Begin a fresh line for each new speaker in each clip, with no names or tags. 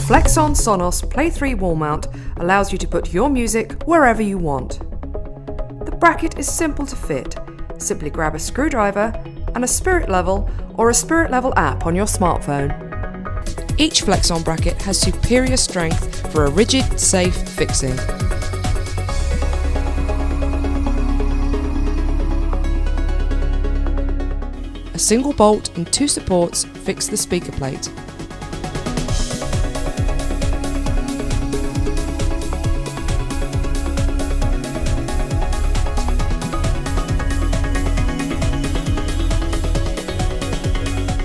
Flexson Sonos Play 3 wall mount allows you to put your music wherever you want. The bracket is simple to fit. Simply grab a screwdriver and a spirit level or a spirit level app on your smartphone. Each Flexson bracket has superior strength for a rigid, safe fixing. A single bolt and 2 supports fix the speaker plate.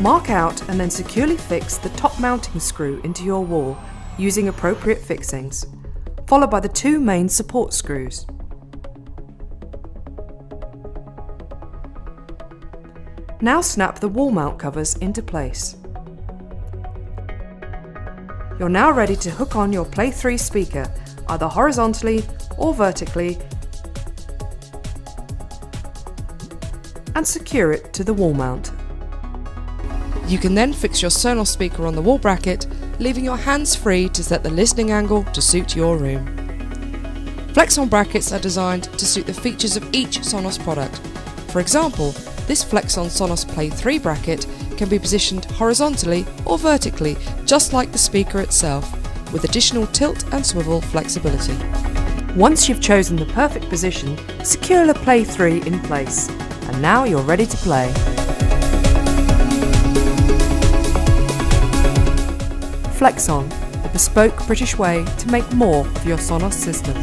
Mark out and then securely fix the top mounting screw into your wall using appropriate fixings, followed by the 2 main support screws. Now snap the wall mount covers into place. You're now ready to hook on your Play 3 speaker, either horizontally or vertically, and secure it to the wall mount. You can then fix your Sonos speaker on the wall bracket, leaving your hands free to set the listening angle to suit your room. Flexson brackets are designed to suit the features of each Sonos product. For example, this Flexson Sonos Play 3 bracket can be positioned horizontally or vertically, just like the speaker itself, with additional tilt and swivel flexibility. Once you've chosen the perfect position, secure the Play 3 in place, and now you're ready to play. Flexson, the bespoke British way to make more of your Sonos system.